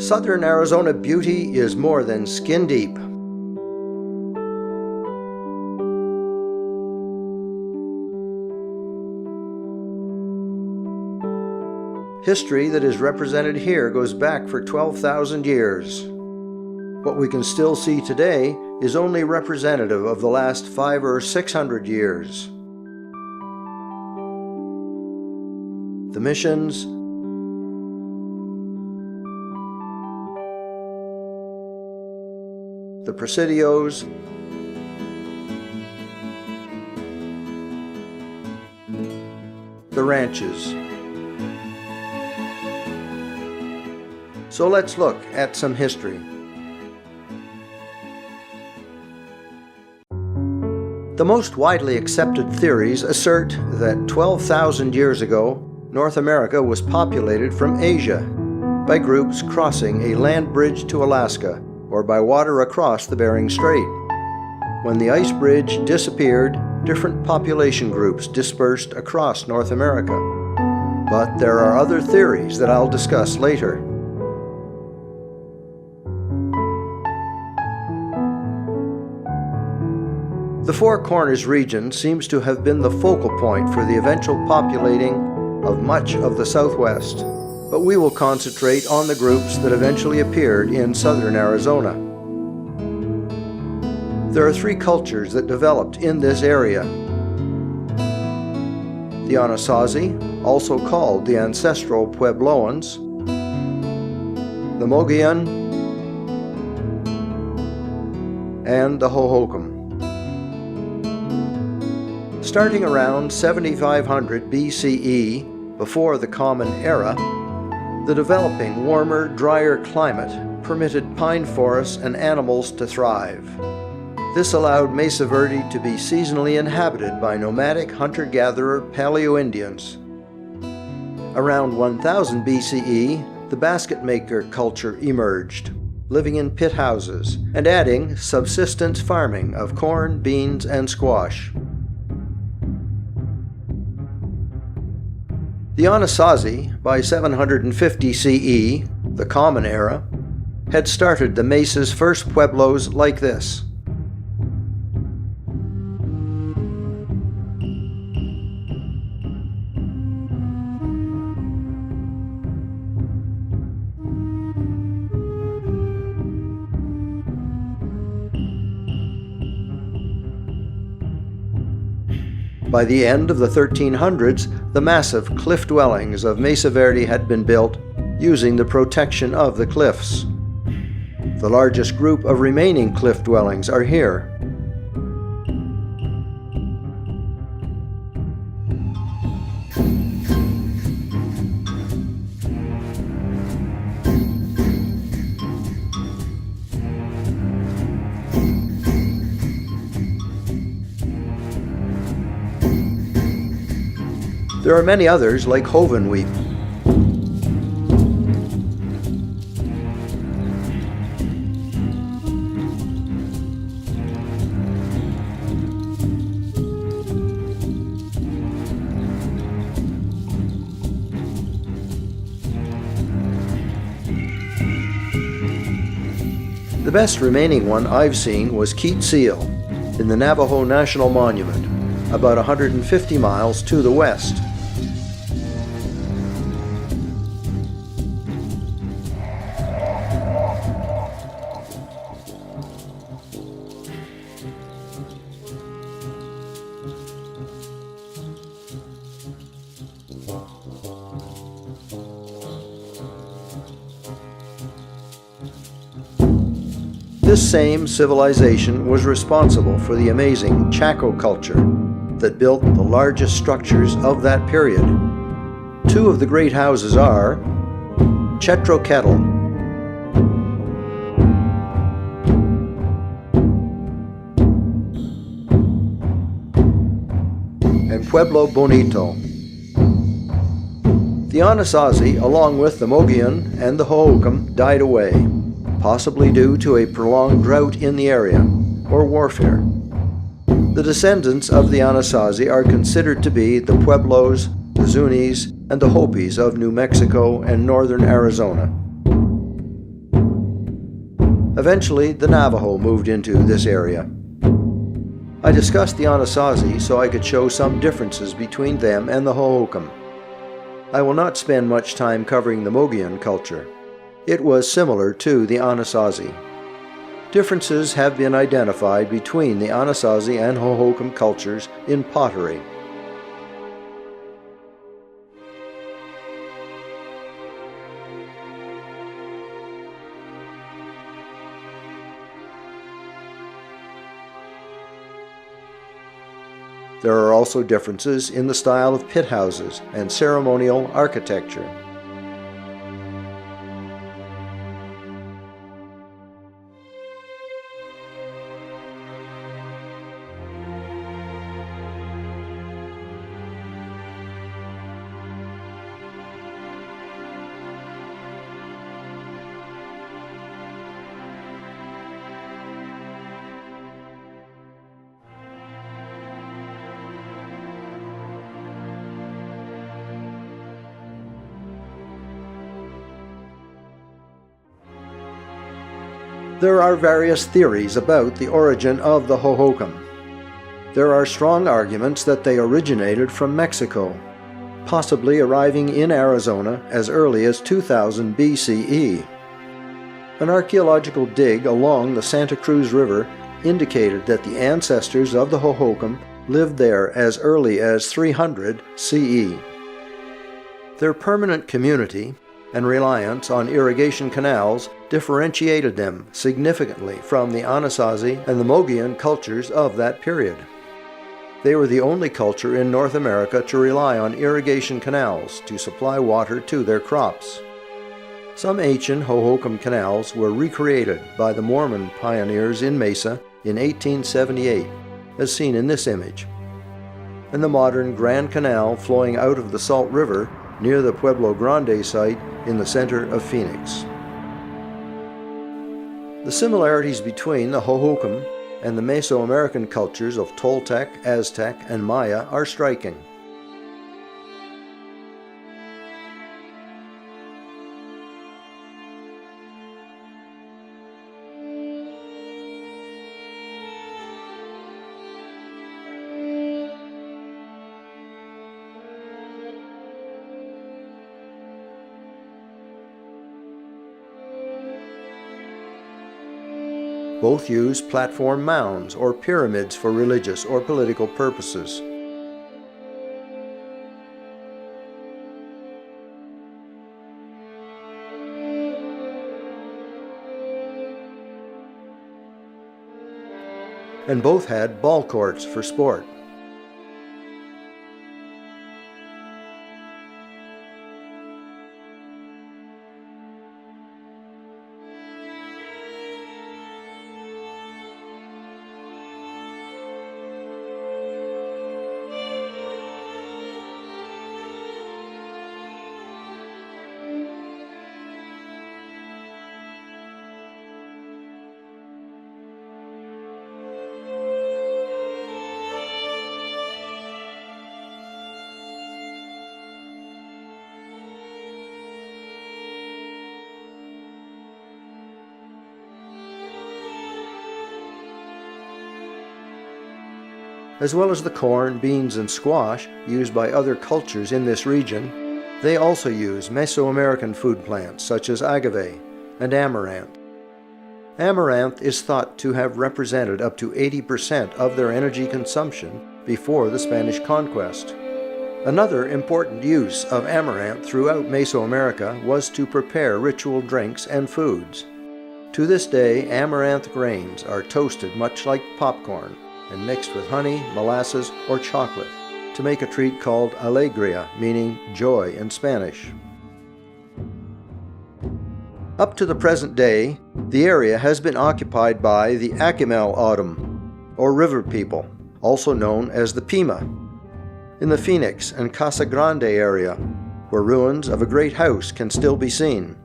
Southern Arizona beauty is more than skin deep. History that is represented here goes back for 12,000 years. What we can still see today is only representative of the last 500 or 600 years. The missions, the presidios, the ranches. So let's look at some history. The most widely accepted theories assert that 12,000 years ago, North America was populated from Asia by groups crossing a land bridge to Alaska or by water across the Bering Strait. When the ice bridge disappeared, different population groups dispersed across North America. But there are other theories that I'll discuss later. The Four Corners region seems to have been the focal point for the eventual populating of much of the Southwest, but we will concentrate on the groups that eventually appeared in southern Arizona. There are three cultures that developed in this area. The Anasazi, also called the ancestral Puebloans, the Mogollon, and the Hohokam. Starting around 7500 BCE, before the Common Era, the developing warmer, drier climate permitted pine forests and animals to thrive. This allowed Mesa Verde to be seasonally inhabited by nomadic hunter-gatherer Paleo-Indians. Around 1000 BCE, the basket maker culture emerged, living in pit houses and adding subsistence farming of corn, beans, and squash. The Anasazi, by 750 CE, the Common Era, had started the Mesa's first pueblos like this. By the end of the 1300s, the massive cliff dwellings of Mesa Verde had been built using the protection of the cliffs. The largest group of remaining cliff dwellings are here. There are many others like Hovenweep. The best remaining one I've seen was Keet Seal in the Navajo National Monument, about 150 miles to the west. This same civilization was responsible for the amazing Chaco culture that built the largest structures of that period. Two of the great houses are Chetroketl and Pueblo Bonito. The Anasazi, along with the Mogollon and the Hohokam, died away, possibly due to a prolonged drought in the area, or warfare. The descendants of the Anasazi are considered to be the Pueblos, the Zunis, and the Hopis of New Mexico and northern Arizona. Eventually, the Navajo moved into this area. I discussed the Anasazi so I could show some differences between them and the Hohokam. I will not spend much time covering the Mogollon culture. It was similar to the Anasazi. Differences have been identified between the Anasazi and Hohokam cultures in pottery. There are also differences in the style of pit houses and ceremonial architecture. There are various theories about the origin of the Hohokam. There are strong arguments that they originated from Mexico, possibly arriving in Arizona as early as 2000 BCE. An archaeological dig along the Santa Cruz River indicated that the ancestors of the Hohokam lived there as early as 300 CE. Their permanent community and reliance on irrigation canals differentiated them significantly from the Anasazi and the Mogollon cultures of that period. They were the only culture in North America to rely on irrigation canals to supply water to their crops. Some ancient Hohokam canals were recreated by the Mormon pioneers in Mesa in 1878, as seen in this image, and the modern Grand Canal flowing out of the Salt River near the Pueblo Grande site in the center of Phoenix. The similarities between the Hohokam and the Mesoamerican cultures of Toltec, Aztec, and Maya are striking. Both use platform mounds or pyramids for religious or political purposes. And both had ball courts for sport. As well as the corn, beans, and squash used by other cultures in this region, they also use Mesoamerican food plants such as agave and amaranth. Amaranth is thought to have represented up to 80% of their energy consumption before the Spanish conquest. Another important use of amaranth throughout Mesoamerica was to prepare ritual drinks and foods. To this day, amaranth grains are toasted much like popcorn and mixed with honey, molasses, or chocolate to make a treat called alegria, meaning joy in Spanish. Up to the present day, the area has been occupied by the Akimel O'odham, or river people, also known as the Pima, in the Phoenix and Casa Grande area, where ruins of a great house can still be seen.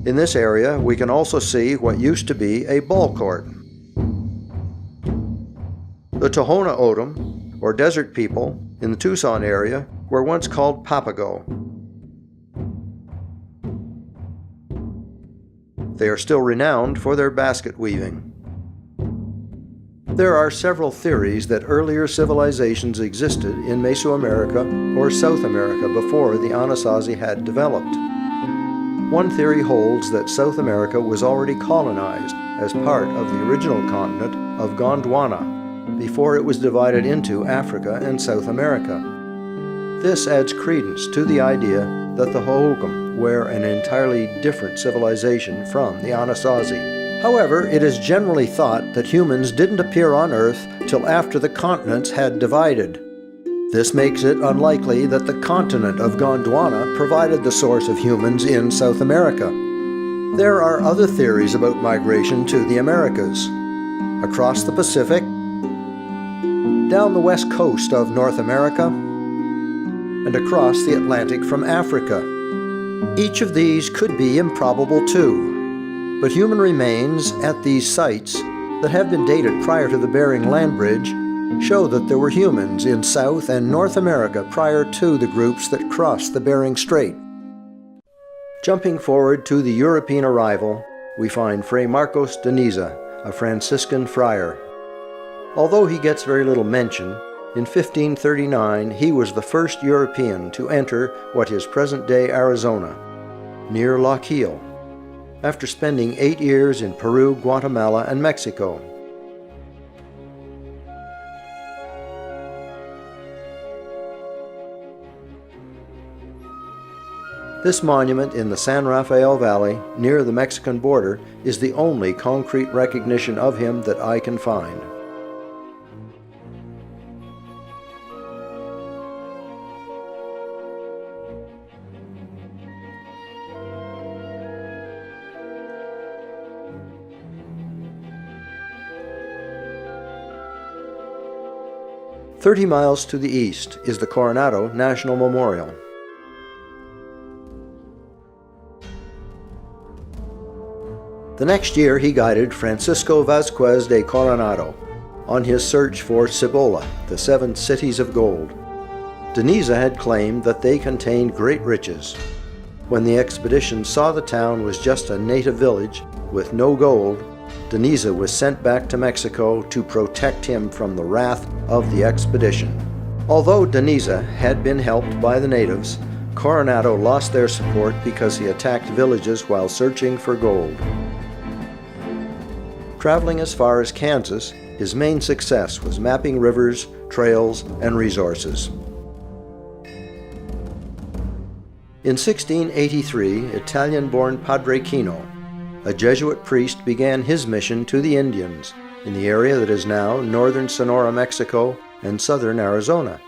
In this area, we can also see what used to be a ball court. The Tohono O'odham, or desert people, in the Tucson area were once called Papago. They are still renowned for their basket weaving. There are several theories that earlier civilizations existed in Mesoamerica or South America before the Anasazi had developed. One theory holds that South America was already colonized as part of the original continent of Gondwana before it was divided into Africa and South America. This adds credence to the idea that the Hohokam were an entirely different civilization from the Anasazi. However, it is generally thought that humans didn't appear on Earth till after the continents had divided. This makes it unlikely that the continent of Gondwana provided the source of humans in South America. There are other theories about migration to the Americas, across the Pacific, down the west coast of North America, and across the Atlantic from Africa. Each of these could be improbable too, but human remains at these sites that have been dated prior to the Bering Land Bridge show that there were humans in South and North America prior to the groups that crossed the Bering Strait. Jumping forward to the European arrival, we find Fray Marcos de Niza, a Franciscan friar. Although he gets very little mention, in 1539 he was the first European to enter what is present-day Arizona, near Lochiel, after spending 8 years in Peru, Guatemala, and Mexico. This monument in the San Rafael Valley, near the Mexican border, is the only concrete recognition of him that I can find. "30 miles to the east is the Coronado National Memorial. The next year he guided Francisco Vázquez de Coronado on his search for Cibola, the 7 cities of gold. De Niza had claimed that they contained great riches. When the expedition saw the town was just a native village with no gold, De Niza was sent back to Mexico to protect him from the wrath of the expedition. Although De Niza had been helped by the natives, Coronado lost their support because he attacked villages while searching for gold. Traveling as far as Kansas, his main success was mapping rivers, trails, and resources. In 1683, Italian-born Padre Kino, a Jesuit priest, began his mission to the Indians in the area that is now northern Sonora, Mexico, and southern Arizona.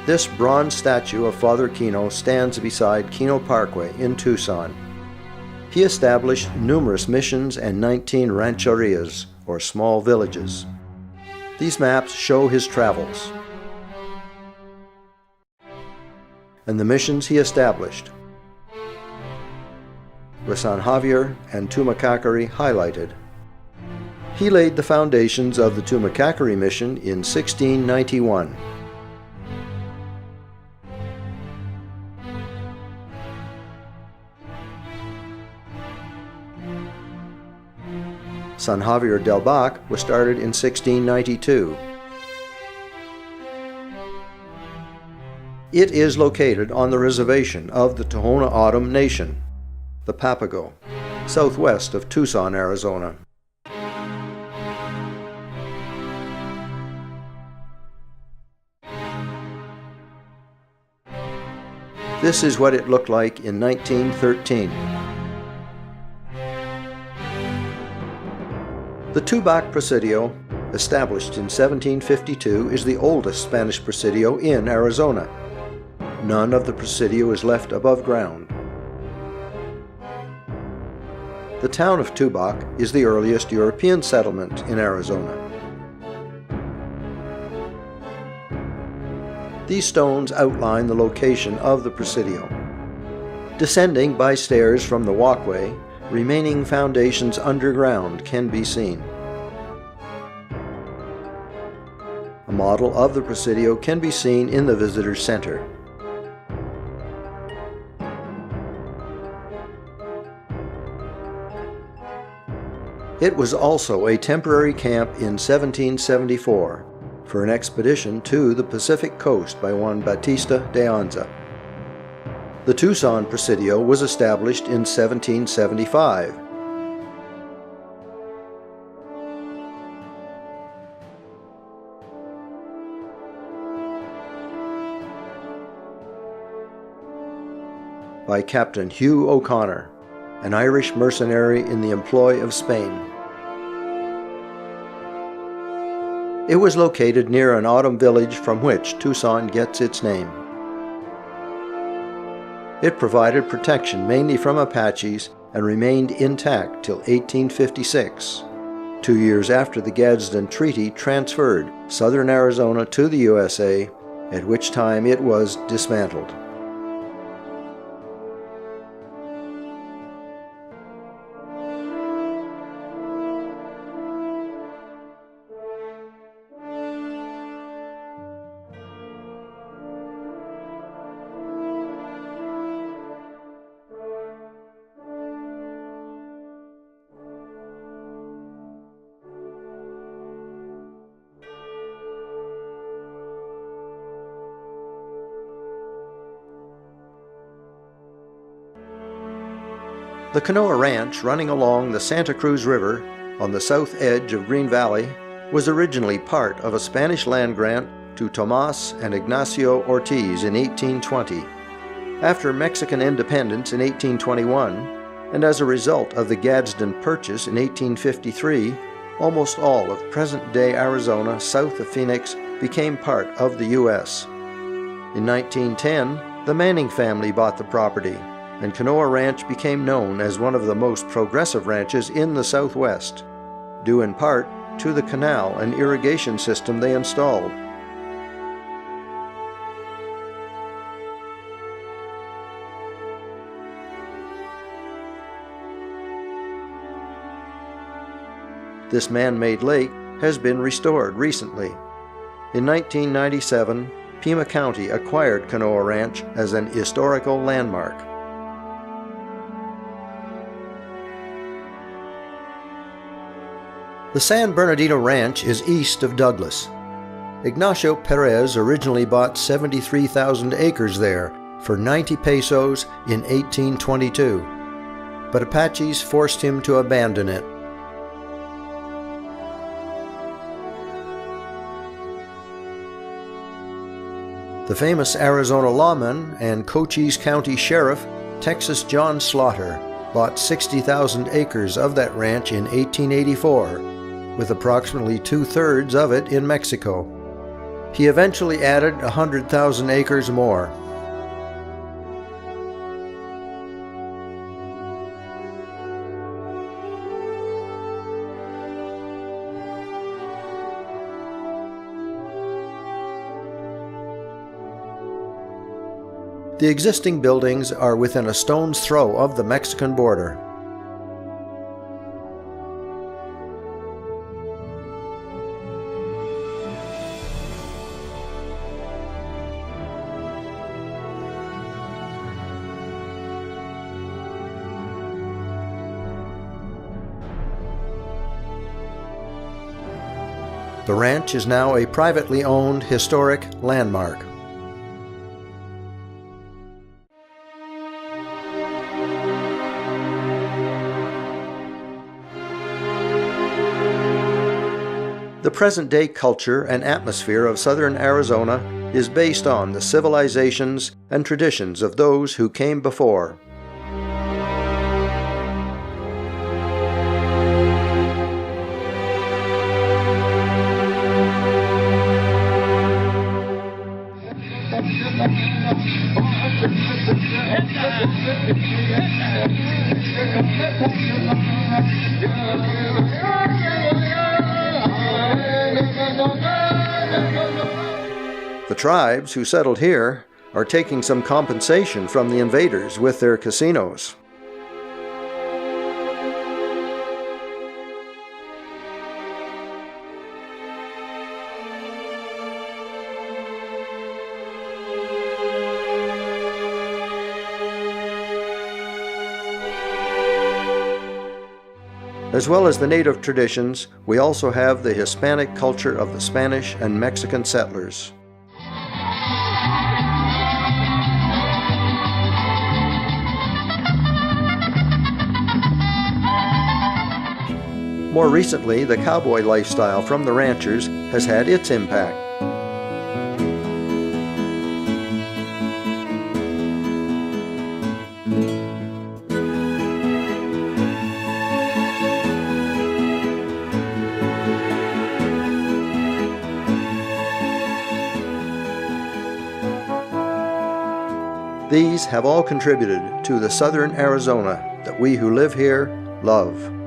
This bronze statue of Father Kino stands beside Kino Parkway in Tucson. He established numerous missions and 19 rancherias, or small villages. These maps show his travels and the missions he established, with San Javier and Tumacacari highlighted. He laid the foundations of the Tumacacari mission in 1691. San Javier del Bac was started in 1692. It is located on the reservation of the Tohono O'odham Nation, the Papago, southwest of Tucson, Arizona. This is what it looked like in 1913. The Tubac Presidio, established in 1752, is the oldest Spanish presidio in Arizona. None of the presidio is left above ground. The town of Tubac is the earliest European settlement in Arizona. These stones outline the location of the presidio. Descending by stairs from the walkway, remaining foundations underground can be seen. A model of the Presidio can be seen in the Visitor Center. It was also a temporary camp in 1774 for an expedition to the Pacific coast by Juan Bautista de Anza. The Tucson Presidio was established in 1775. By Captain Hugh O'Connor, an Irish mercenary in the employ of Spain. It was located near an autumn village from which Tucson gets its name. It provided protection mainly from Apaches and remained intact till 1856, 2 years after the Gadsden Treaty transferred southern Arizona to the USA, at which time it was dismantled. The Canoa Ranch, running along the Santa Cruz River on the south edge of Green Valley, was originally part of a Spanish land grant to Tomas and Ignacio Ortiz in 1820. After Mexican independence in 1821, and as a result of the Gadsden Purchase in 1853, almost all of present-day Arizona south of Phoenix became part of the U.S. In 1910, the Manning family bought the property, and Canoa Ranch became known as one of the most progressive ranches in the Southwest, due in part to the canal and irrigation system they installed. This man-made lake has been restored recently. In 1997, Pima County acquired Canoa Ranch as an historical landmark. The San Bernardino Ranch is east of Douglas. Ignacio Perez originally bought 73,000 acres there for 90 pesos in 1822, but Apaches forced him to abandon it. The famous Arizona lawman and Cochise County Sheriff, Texas John Slaughter, bought 60,000 acres of that ranch in 1884, with approximately 2/3 of it in Mexico. He eventually added 100,000 acres more. The existing buildings are within a stone's throw of the Mexican border. The ranch is now a privately owned historic landmark. The present-day culture and atmosphere of southern Arizona is based on the civilizations and traditions of those who came before. The tribes who settled here are taking some compensation from the invaders with their casinos. As well as the native traditions, we also have the Hispanic culture of the Spanish and Mexican settlers. More recently, the cowboy lifestyle from the ranchers has had its impact. These have all contributed to the southern Arizona that we who live here love.